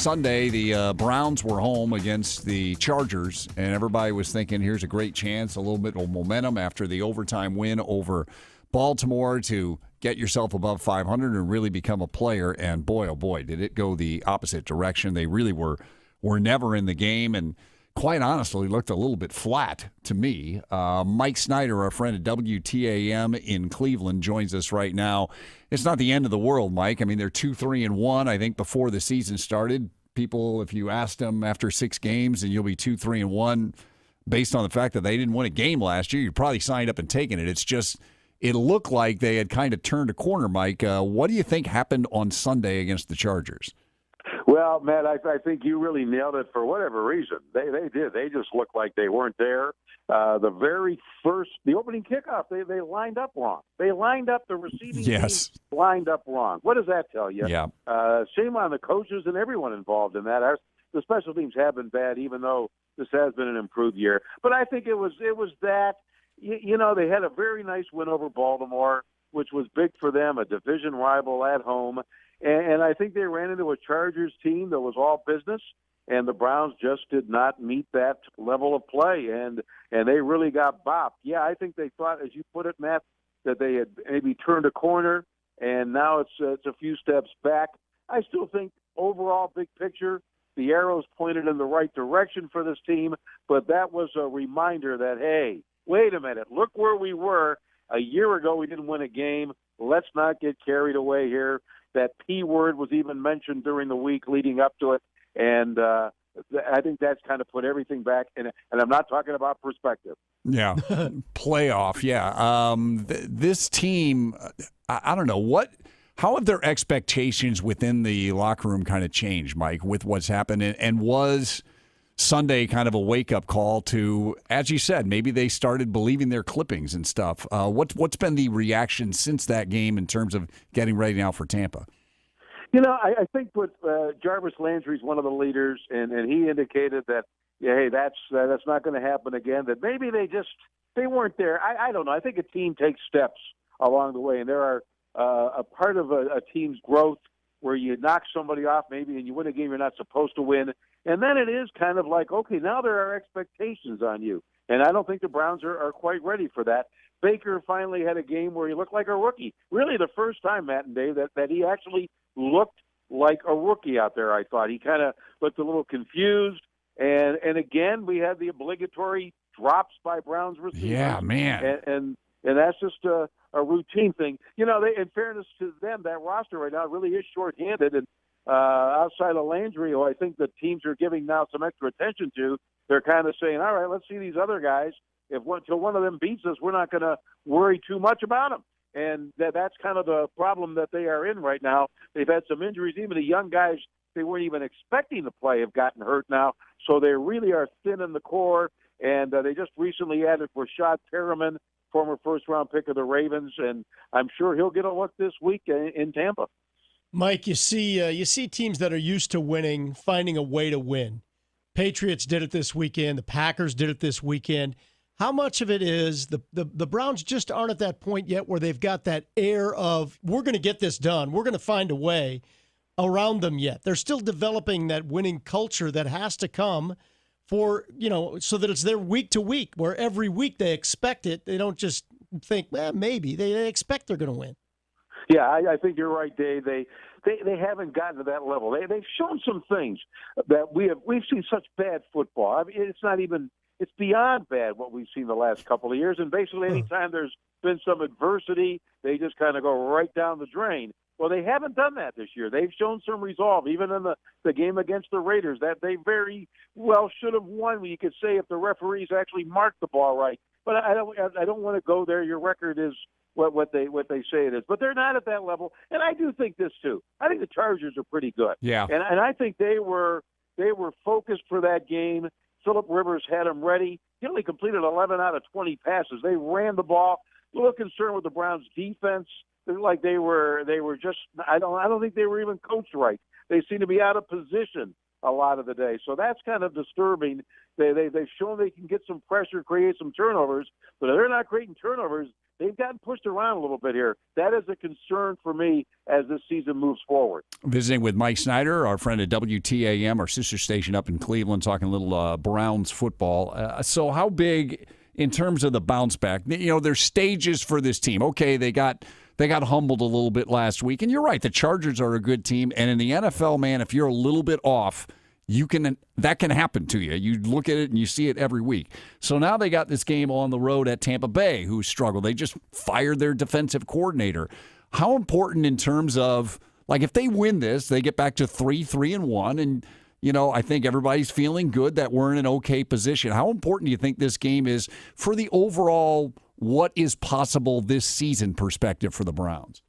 Sunday, the Browns were home against the Chargers, and everybody was thinking, here's a great chance, a little bit of momentum after the overtime win over Baltimore to get yourself above 500 and really become a player. And boy, oh boy, did it go the opposite direction. They really were never in the game, and quite honestly looked a little bit flat to me. Mike Snyder, our friend at WTAM in Cleveland, joins us right now. It's not the end of the world, Mike. I mean, they're 2-3-1. I think before the season started, people, if you asked them after 6 games and you'll be 2-3-1, based on the fact that they didn't win a game last year, you probably signed up and taken it. It's just, it looked like they had kind of turned a corner, Mike. What do you think happened on Sunday against the Chargers? Well, Matt, I think you really nailed it for whatever reason. They did. They just looked like they weren't there. The opening kickoff, they lined up wrong. They lined up the receiving team lined up wrong. What does that tell you? Yeah. Shame on the coaches and everyone involved in that. The special teams have been bad, even though this has been an improved year. But I think it was that, they had a very nice win over Baltimore, which was big for them, a division rival at home. And I think they ran into a Chargers team that was all business, and the Browns just did not meet that level of play, and they really got bopped. Yeah, I think they thought, as you put it, Matt, that they had maybe turned a corner, and now it's a few steps back. I still think overall, big picture, the arrows pointed in the right direction for this team, but that was a reminder that, hey, wait a minute, look where we were. A year ago we didn't win a game. Let's not get carried away here. That P word was even mentioned during the week leading up to it, and I think that's kind of put everything back. And I'm not talking about perspective. Yeah, playoff. Yeah, this team. I don't know how have their expectations within the locker room kind of changed, Mike, with what's happened, and was Sunday kind of a wake-up call to, as you said, maybe they started believing their clippings and stuff. What's been the reaction since that game in terms of getting ready now for Tampa? I think with Jarvis Landry's one of the leaders, and he indicated that, hey, that's not going to happen again, that maybe they weren't there. I don't know. I think a team takes steps along the way, and there are a part of a team's growth where you knock somebody off maybe and you win a game you're not supposed to win. And then it is kind of like, okay, now there are expectations on you. And I don't think the Browns are quite ready for that. Baker finally had a game where he looked like a rookie. Really the first time, Matt and Dave, that he actually looked like a rookie out there, I thought. He kind of looked a little confused. And again, we had the obligatory drops by Browns receivers. Yeah, man. And that's just a routine thing. In fairness to them, that roster right now really is shorthanded. And outside of Landry, who I think the teams are giving now some extra attention to, they're kind of saying, all right, let's see these other guys. Until one of them beats us, we're not going to worry too much about them. And that's kind of the problem that they are in right now. They've had some injuries. Even the young guys they weren't even expecting to play have gotten hurt now. So they really are thin in the core. And they just recently added Rashad Perriman, former first-round pick of the Ravens, and I'm sure he'll get a look this week in Tampa. Mike, you see teams that are used to winning finding a way to win. Patriots did it this weekend. The Packers did it this weekend. How much of it is the Browns just aren't at that point yet where they've got that air of, we're going to get this done, we're going to find a way around them yet? They're still developing that winning culture that has to come for, so that it's their week to week, where every week they expect it. They don't just think, maybe. They expect they're going to win. Yeah, I think you're right, Dave. They haven't gotten to that level. They've shown some things that we've seen such bad football. I mean, it's beyond bad what we've seen the last couple of years. And basically, anytime there's been some adversity, they just kind of go right down the drain. Well, they haven't done that this year. They've shown some resolve, even in the game against the Raiders, that they very well should have won. You could say if the referees actually marked the ball right. But I don't want to go there. Your record is what they say it is. But they're not at that level. And I do think this too. I think the Chargers are pretty good. Yeah. And I think they were focused for that game. Phillip Rivers had them ready. He only completed 11 out of 20 passes. They ran the ball. A little concerned with the Browns' defense. Like they were just. I don't think they were even coached right. They seem to be out of position a lot of the day. So that's kind of disturbing. They've shown they can get some pressure, create some turnovers, but if they're not creating turnovers, they've gotten pushed around a little bit here. That is a concern for me as this season moves forward. Visiting with Mike Snyder, our friend at WTAM, our sister station up in Cleveland, talking a little Browns football. So how big in terms of the bounce back? You know, there's stages for this team. Okay, they got humbled a little bit last week, and you're right. The Chargers are a good team, and in the NFL, man, if you're a little bit off, that can happen to you. You look at it and you see it every week. So now they got this game on the road at Tampa Bay, who struggled. They just fired their defensive coordinator. How important in terms of, like, if they win this, they get back to 3-1, and you know, I think everybody's feeling good that we're in an okay position. How important do you think this game is for the overall what is possible this season perspective for the Browns?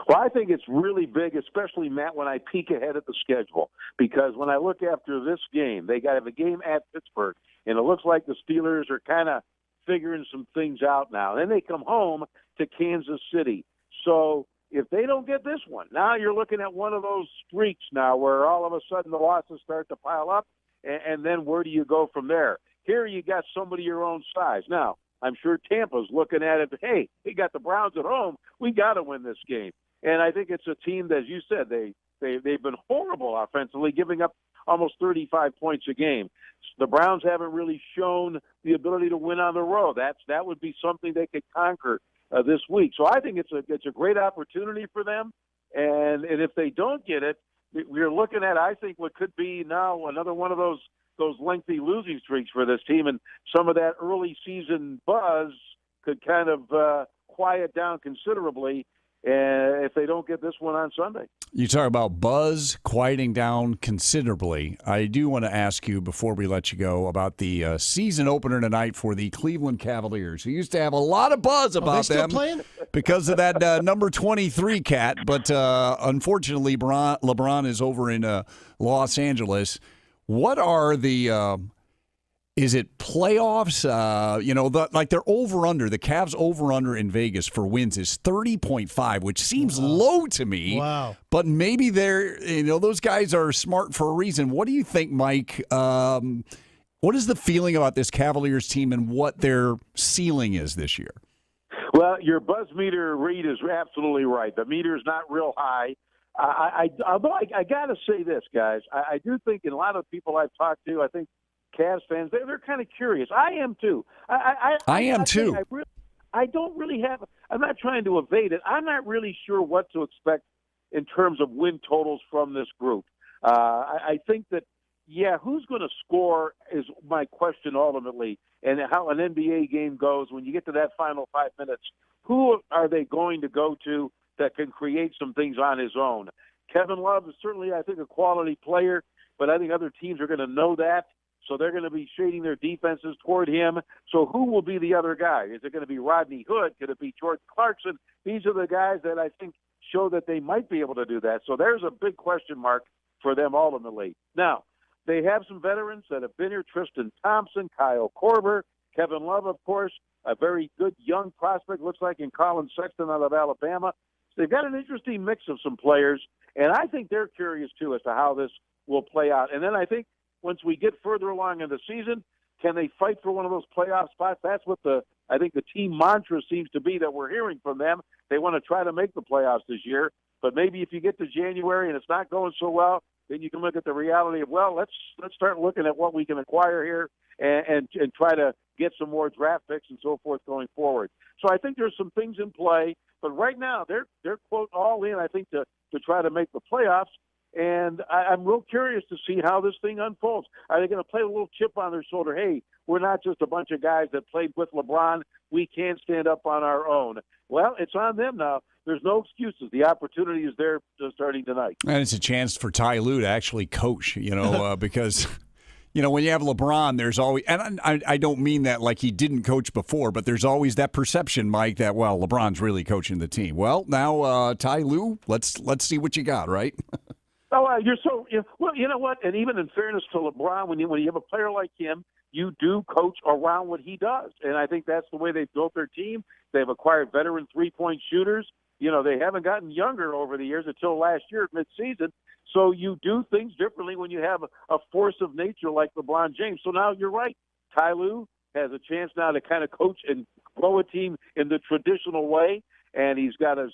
Well, I think it's really big, especially, Matt, when I peek ahead at the schedule. Because when I look after this game, they got to have a game at Pittsburgh, and it looks like the Steelers are kind of figuring some things out now. Then they come home to Kansas City. So if they don't get this one, now you're looking at one of those streaks now where all of a sudden the losses start to pile up, and then where do you go from there? Here you got somebody your own size. Now, I'm sure Tampa's looking at it, hey, we got the Browns at home. We got to win this game. And I think it's a team that, as you said, they've been horrible offensively, giving up almost 35 points a game. The Browns haven't really shown the ability to win on the road. That would be something they could conquer this week. So I think it's a great opportunity for them. And if they don't get it, we're looking at, I think, what could be now another one of those lengthy losing streaks for this team, and some of that early season buzz could kind of quiet down considerably if they don't get this one on Sunday. You talk about buzz quieting down considerably. I do want to ask you, before we let you go, about the season opener tonight for the Cleveland Cavaliers, who used to have a lot of buzz about them because of that number 23 cat. But unfortunately, LeBron is over in Los Angeles. What are the is it playoffs? Like their over-under, the Cavs over-under in Vegas for wins is 30.5, which seems low to me. Wow. But maybe those guys are smart for a reason. What do you think, Mike? What is the feeling about this Cavaliers team and what their ceiling is this year? Well, your buzz meter read is absolutely right. The meter's not real high. Although I got to say this, guys, I do think, in a lot of people I've talked to, I think Cavs fans, they're kind of curious. I am too. I am too. I don't really have – I'm not trying to evade it. I'm not really sure what to expect in terms of win totals from this group. I think that, who's going to score is my question ultimately, and how an NBA game goes when you get to that final 5 minutes. Who are they going to go to that can create some things on his own? Kevin Love is certainly, I think, a quality player, but I think other teams are going to know that. So they're going to be shading their defenses toward him. So who will be the other guy? Is it going to be Rodney Hood? Could it be Jordan Clarkson? These are the guys that I think show that they might be able to do that. So there's a big question mark for them ultimately. Now, they have some veterans that have been here: Tristan Thompson, Kyle Korver, Kevin Love, of course, a very good young prospect, looks like, in Colin Sexton out of Alabama. So they've got an interesting mix of some players, and I think they're curious, too, as to how this will play out. And then I think once we get further along in the season, can they fight for one of those playoff spots? That's what I think the team mantra seems to be that we're hearing from them. They want to try to make the playoffs this year, but maybe if you get to January and it's not going so well, then you can look at the reality of, well, let's start looking at what we can acquire here and try to get some more draft picks and so forth going forward. So I think there's some things in play, but right now they're quote all in, I think, to try to make the playoffs. And I'm real curious to see how this thing unfolds. Are they going to play a little chip on their shoulder? Hey, we're not just a bunch of guys that played with LeBron. We can't stand up on our own. Well, it's on them now. There's no excuses. The opportunity is there starting tonight. And it's a chance for Ty Lue to actually coach, because when you have LeBron, there's always – and I don't mean that like he didn't coach before, but there's always that perception, Mike, that, well, LeBron's really coaching the team. Well, now Ty Lue, let's see what you got, right? You're so well. You know what? And even in fairness to LeBron, when you have a player like him, you do coach around what he does, and I think that's the way they've built their team. They've acquired veteran three-point shooters. They haven't gotten younger over the years until last year at midseason. So you do things differently when you have a force of nature like LeBron James. So now you're right. Ty Lue has a chance now to kind of coach and grow a team in the traditional way. And he's got his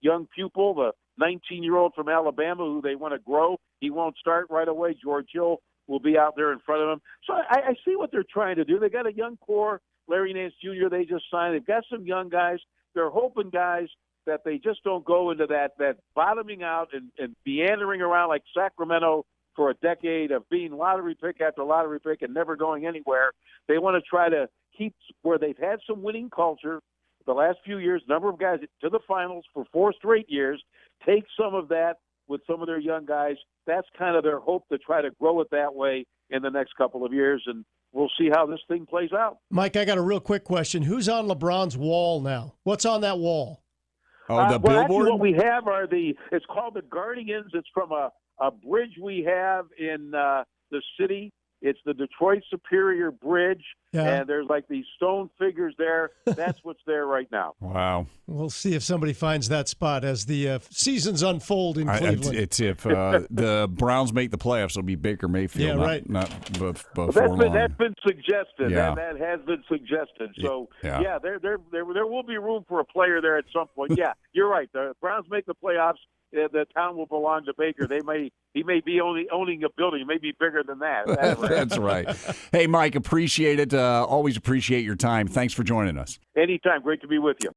young pupil, the 19-year-old from Alabama, who they want to grow. He won't start right away. George Hill will be out there in front of him. So I see what they're trying to do. They got a young core. Larry Nance Jr., they just signed. They've got some young guys. They're hoping guys that they just don't go into that bottoming out and meandering around like Sacramento for a decade of being lottery pick after lottery pick and never going anywhere. They want to try to keep where they've had some winning culture the last few years, number of guys to the finals for 4 straight years, take some of that with some of their young guys. That's kind of their hope to try to grow it that way in the next couple of years, and we'll see how this thing plays out. Mike, I got a real quick question. Who's on LeBron's wall now? What's on that wall? Oh, the well, billboard? actually, what we have are it's called the Guardians. It's from a bridge we have in the city. It's the Detroit Superior Bridge, and there's like these stone figures there. That's what's there right now. Wow. We'll see if somebody finds that spot as the seasons unfold in Cleveland. It's if the Browns make the playoffs, it'll be Baker Mayfield. Yeah, right. Not before that's been suggested. Yeah. That has been suggested. So, yeah, there will be room for a player there at some point. Yeah, you're right. The Browns make the playoffs. The town will belong to Baker. He may be owning a building. It may be bigger than that. That's right. Hey, Mike, appreciate it. Always appreciate your time. Thanks for joining us. Anytime. Great to be with you.